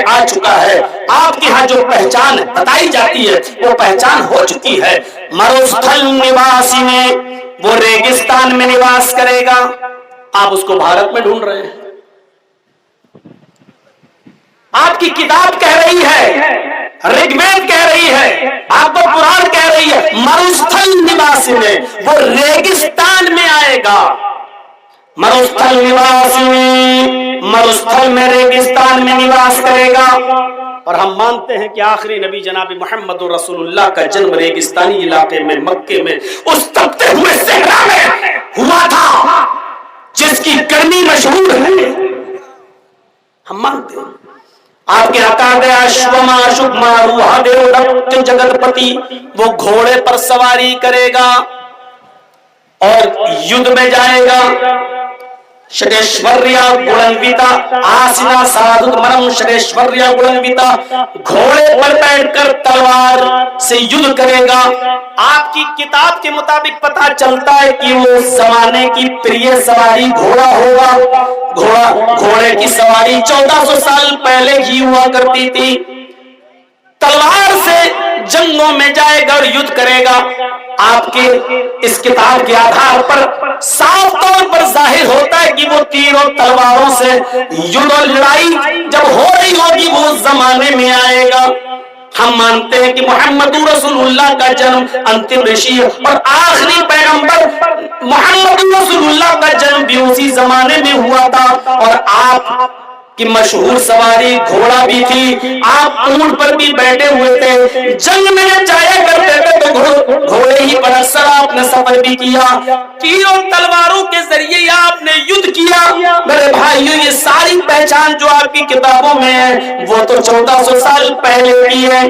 میں آ چکا ہے. آپ کے ہاں جو پہچان بتائی جاتی ہے وہ پہچان ہو چکی ہے. مروستھل نواسی میں، وہ ریگستان میں نواس کرے گا. آپ اس کو بھارت میں ڈھونڈ رہے ہیں. آپ کی کتاب کہہ رہی ہے، رگ وید کہہ رہی ہے، آپ کو قرآن کہہ رہی ہے مروستھل نواسی میں، وہ ریگستان میں آئے گا. مروستھل نواسی میں، مروستھل میں ریگستان میں نواس کرے گا. اور ہم مانتے ہیں کہ آخری نبی جناب محمد رسول اللہ کا جنم ریگستانی علاقے میں مکے میں اس تپتے ہوئے صحرا میں ہوا تھا جس کی گرمی مشہور ہے. ہم مانتے ہیں. آپ کے عقائد اشوما شبما روحا دیو رکت جگت پتی، وہ گھوڑے پر سواری کرے گا اور یدھ میں جائے گا. شریشوریا گڑنویتا آسنا سادھت مرم شریشوریا گڑنویتا، گھوڑے پر بیٹھ کر تلوار سے یدھ کرے گا. آپ کی کتاب کے مطابق پتا چلتا ہے کہ وہ زمانے کی پریہ سواری گھوڑا ہوگا. گھوڑے کی سواری 1400 سال پہلے ہی ہوا کرتی تھی. تلوار سے جنگوں میں جائے گا اور یدھ کرے گا. آپ کے اس کتاب کے آدھار پر صاف طور پر ظاہر ہوتا ہے کہ وہ تیروں تلواروں سے یدھ اور لڑائی جب ہو رہی ہوگی وہ زمانے میں آئے گا. ہم مانتے ہیں کہ محمد رسول اللہ کا جنم انتم رشی اور آخری پیغمبر محمد رسول اللہ کا جنم بھی اسی زمانے میں ہوا تھا. اور آپ کی مشہور سواری گھوڑا بھی تھی. آپ اونٹ پر بھی بیٹھے ہوئے تھے. جنگ میں جایا کرتے تھے تو گھوڑے ہی پر اثر آپ نے سفر بھی کیا. تیروں تلواروں کے ذریعے آپ نے یدھ کیا. میرے بھائیوں یہ ساری پہچان جو آپ کی کتابوں میں ہے وہ تو 1400 سال پہلے کی ہے.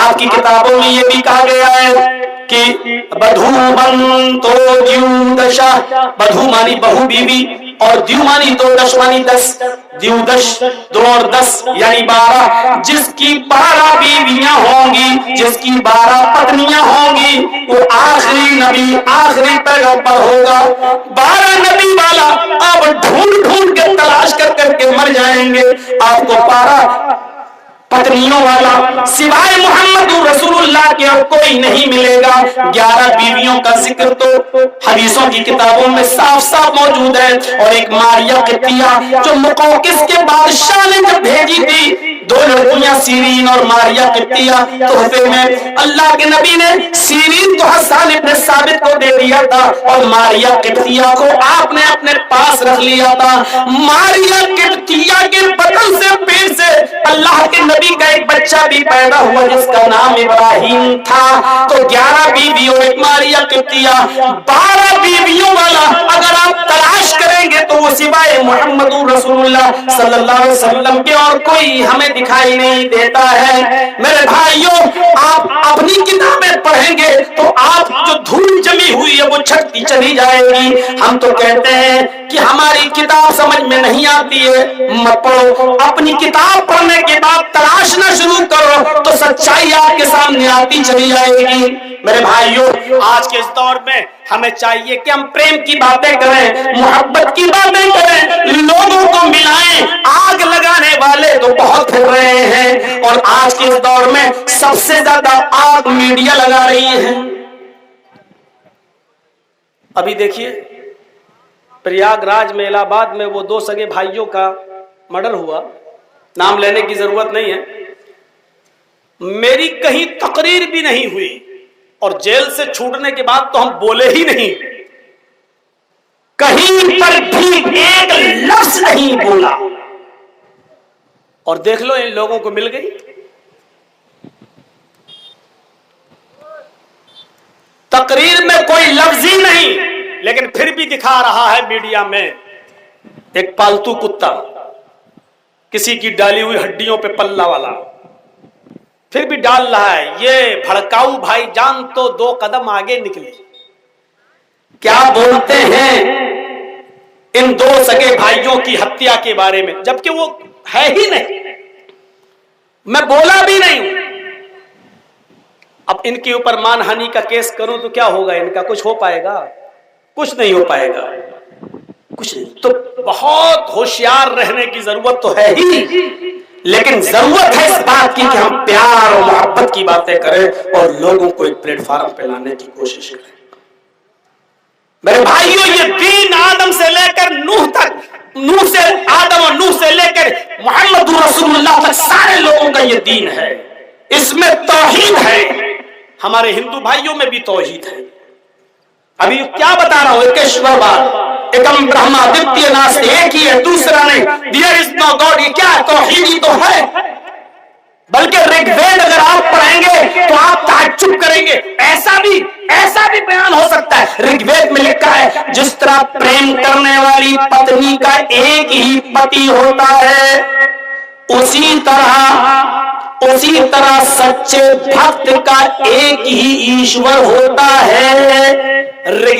آپ کی کتابوں میں یہ بھی کہا گیا ہے کہ بدھو بنتو دیو دشا، بدھو مانی بہو بیوی اور دیو مانی دو دش مانی 10، دیو دش 2 اور 10 یعنی 12. جس کی 12 بیویاں ہوں گی، جس کی 12 پتنیاں ہوں گی، وہ آخری نبی آخری پیغمبر ہوگا. 12 نبی والا آپ ڈھونڈ ڈھونڈ کے تلاش کر کر کے مر جائیں گے. آپ کو 12 پتنیوں والا سوائے محمد رسول اللہ کے اور کوئی نہیں ملے گا. 11 بیویوں کا ذکر تو حدیثوں کی کتابوں میں صاف صاف موجود ہے. اور ایک ماریہ قبطیہ جو مقوقس کے بادشاہ نے جب بھیجی تھی، 2 لڑکیاں سیرین اور ماریہ قبطیہ تحفے میں، اللہ کے نبی نے سیرین کو حسان ابن ثابت کو دے دیا تھا اور ماریہ قبطیہ کو آپ نے اپنے پاس رکھ لیا تھا. ماریہ قبطیہ کے بطن سے پیٹ سے اللہ کے نبی کا ایک بچہ بھی پیدا ہوا جس کا نام ابراہیم تھا. تو 11 بیویوں ایک ماریہ قبطیہ، 12 بیویوں والا اگر آپ تلاش کریں گے تو وہ سوائے محمد رسول اللہ صلی اللہ علیہ وسلم کے اور کوئی ہمیں دکھائی نہیں دیتا ہے. میرے بھائیوں آپ اپنی کتابیں پڑھیں گے تو آپ جو دھول جمی ہوئی ہے وہ چھٹتی چلی جائے گی. ہم تو کہتے ہیں کہ ہماری کتاب سمجھ میں نہیں آتی ہے، مت پڑھو. اپنی کتاب پڑھنے کے بعد تلاشنا شروع کرو تو سچائی آپ کے سامنے آتی چلی جائے گی. میرے بھائیوں آج کے اس دور میں ہمیں چاہیے کہ ہم پریم کی باتیں کریں، محبت کی باتیں کریں، لوگوں کو ملائیں. آگ لگانے والے تو بہت پھر رہے ہیں اور آج کے اس دور میں سب سے زیادہ آگ میڈیا لگا رہی ہے. ابھی دیکھیے پریاگ راج میں الہ آباد میں وہ 2 سگے بھائیوں کا مرڈر ہوا. نام لینے کی ضرورت نہیں ہے. میری کہیں تقریر بھی نہیں ہوئی اور جیل سے چھوٹنے کے بعد تو ہم بولے ہی نہیں، کہیں پر بھی ایک لفظ نہیں بولا. اور دیکھ لو ان لوگوں کو مل گئی. تقریر میں کوئی لفظ ہی نہیں لیکن پھر بھی دکھا رہا ہے میڈیا میں ایک پالتو کتا، کسی کی ڈالی ہوئی ہڈیوں پہ پلہ والا، پھر بھی ڈال رہا ہے. یہ بھڑکاؤ بھائی جان تو 2 قدم آگے نکلی. کیا بولتے ہیں ان 2 سگے بھائیوں کی ہتیا کے بارے میں، جبکہ وہ ہے ہی نہیں، میں بولا بھی نہیں ہوں. اب ان کے اوپر مان ہانی کا کیس کروں تو کیا ہوگا؟ ان کا کچھ ہو پائے گا؟ کچھ نہیں ہو پائے گا. کچھ نہیں. تو بہت ہوشیار رہنے کی ضرورت تو ہے ہی. لیکن ضرورت ہے اس بات کی کہ ہم پیار اور محبت کی باتیں کریں اور لوگوں کو ایک پلیٹ فارم پہ لانے کی کوشش کریں. میرے بھائیوں، یہ دین آدم سے لے کر نوح تک، نوح سے آدم اور نوح سے لے کر محمد رسول اللہ تک سارے لوگوں کا یہ دین ہے. اس میں توحید ہے. ہمارے ہندو بھائیوں میں بھی توحید ہے. ابھی کیا بتا رہا ہوں، ایکیشور بات، ایکم برہما دتیہ ناستے، ایک ہی ہے دوسرا نہیں. دیئر از نو گاڈ، یہ کیا ہے؟ توحید ہی تو ہے. بلکہ رگ وید اگر آپ پڑھیں گے تو آپ تعجب کریں گے. ایسا بھی بیان ہو سکتا ہے. رگ وید میں لکھا ہے جس طرح پریم کرنے والی پتنی کا ایک ہی پتی ہوتا ہے، اسی طرح سچے بھکت کا ایک ہی ایشور ہوتا ہے. رگ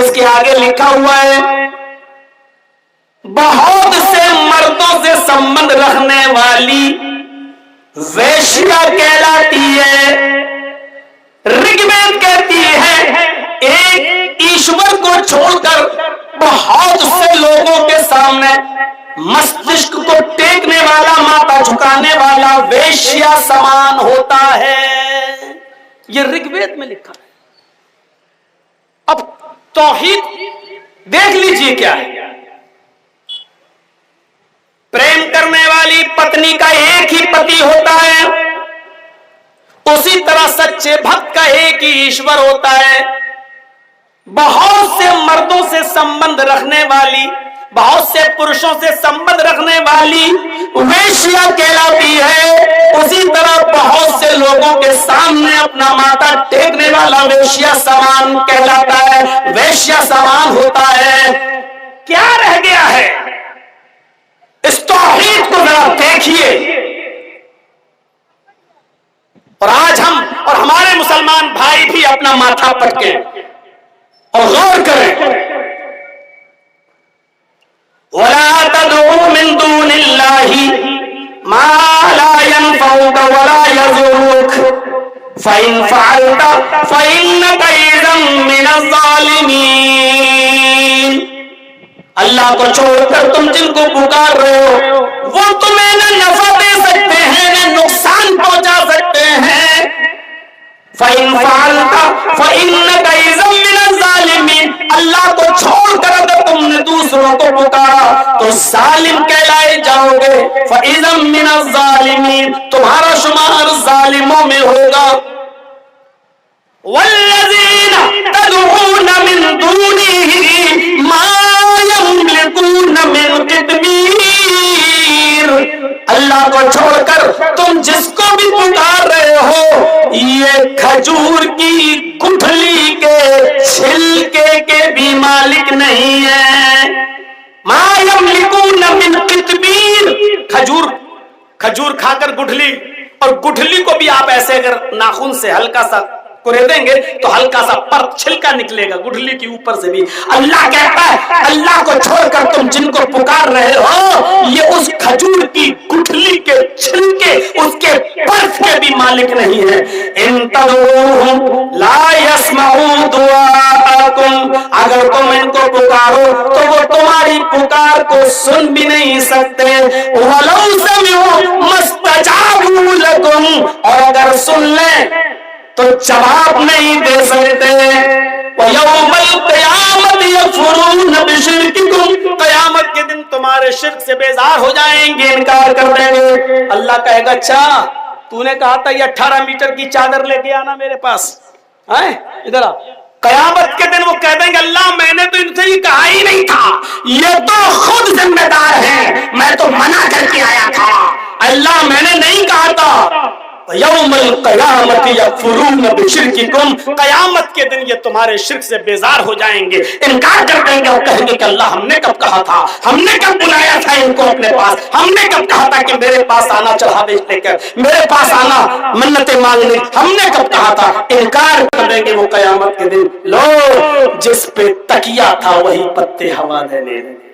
اس کے آگے لکھا ہوا ہے بہت سے مردوں سے سمبند رکھنے والی ویشیا کہلاتی ہے. رگ وید کہتی ہے ایک ایشور کو چھوڑ کر بہت سے لوگوں کے سامنے مستشک کو ٹیکنے والا، ماتھا جھکانے والا ویشیا سمان ہوتا ہے. یہ رگ وید میں لکھا ہے. اب توحید دیکھ لیجئے کیا ہے. پریم کرنے والی پتنی کا ایک ہی پتی ہوتا ہے، اسی طرح سچے بھکت کا ایک ہی ایشور ہوتا ہے. بہت سے مردوں سے سمبند رکھنے والی، بہت سے پروشوں سے سمبند رکھنے والی ویشیا کہلاتی ہے، اسی طرح بہت سے لوگوں کے سامنے اپنا ماتھا ٹیکنے والا ویشیا سمان کہلاتا ہے، ویشیا سمان ہوتا ہے. کیا رہ گیا ہے؟ اس توحید کو ذرا دیکھیے. اور آج ہم اور ہمارے مسلمان بھائی بھی اپنا ماتھا پٹکیں اور غور کریں. وَلَا تَدْعُوا مِن دُونِ اللَّهِ مَا لَا يَنفَعُكَ وَلَا يَضُرُّكَ فَإِن فَعَلْتَ فَإِنَّكَ إِذًا مِّنَ الظَّالِمِينَ. اللہ کو چھوڑ کر تم جن کو پکار رہے ہو وہ تمہیں نہ نفع دے سکتے ہیں نہ نقصان پہنچا سکتے ہیں. فَإِن فَعَلْتَ فَإِنَّكَ إِذًا مِّنَ الظَّالِمِينَ. اللہ کو چھوڑ کر اگر تم نے دوسروں کو پکارا تو ظالم کہلائے جاؤ گے. فَإِذًا مِّنَ الظَّالِمِينَ، تمہارا شمار ظالموں میں ہوگا. وَالَّذِينَ تَدْعُونَ مِن دُونِهِ مَا يَمْلِكُونَ مِن قِطْمِيرٍ. اللہ کو چھوڑ کر تم جس کو بھی پکار رہے ہو یہ کھجور کی گٹھلی کے چھلکے کے بھی مالک نہیں ہے. ما یملکون من قطمیر، کھجور کھا کر گٹھلی، اور گٹھلی کو بھی آپ ایسے اگر ناخن سے ہلکا سا کرے دیں گے تو ہلکا سا پر چھلکا نکلے گا گٹھلی کے اوپر سے بھی. اللہ کہتا ہے اللہ کو چھوڑ کر تم جن کو پکار رہے ہو یہ اس کھجور کی گٹھلی کے چھلکے، اس کے پرت کے بھی مالک نہیں ہے. ان تدعوہم لا یسمعوا دعاءکم، اگر تم ان کو پکارو تو وہ تمہاری پکار کو سن بھی نہیں سکتے. ولو سمعوا ما استجابوا لکم، اور اگر سن لیں تو جواب نہیں دے سکتے. وَيَوْمَ الْقِيَامَةِ يَكْفُرُونَ بِشِرْكِكُمْ، قیامت کے دن تمہارے شرک سے بیزار ہو جائیں گے، انکار کر دیں گے. اللہ کہے گا اچھا تو نے کہا تھا یہ 18 میٹر کی چادر لے کے آنا میرے پاس، ادھر آ. قیامت کے دن وہ کہہ دیں گے اللہ میں نے تو ان سے یہ کہا ہی نہیں تھا، یہ تو خود ذمہ دار ہیں، میں تو منع کر کے آیا تھا، اللہ میں نے نہیں کہا تھا. یوم القیامت یکفرون بشرککم، قیامت کے دن یہ تمہارے شرک سے بیزار ہو جائیں گے، انکار کر دیں گے اور کہیں گے کہ اللہ ہم نے کب کہا تھا، ہم نے کب بلایا تھا ان کو اپنے پاس، ہم نے کب کہا تھا کہ میرے پاس آنا چڑھاوے لے کر، میرے پاس آنا منتیں مانگنے، ہم نے کب کہا تھا. انکار کر دیں گے وہ قیامت کے دن. لو جس پہ تکیہ تھا وہی پتے ہوا دینے لگے.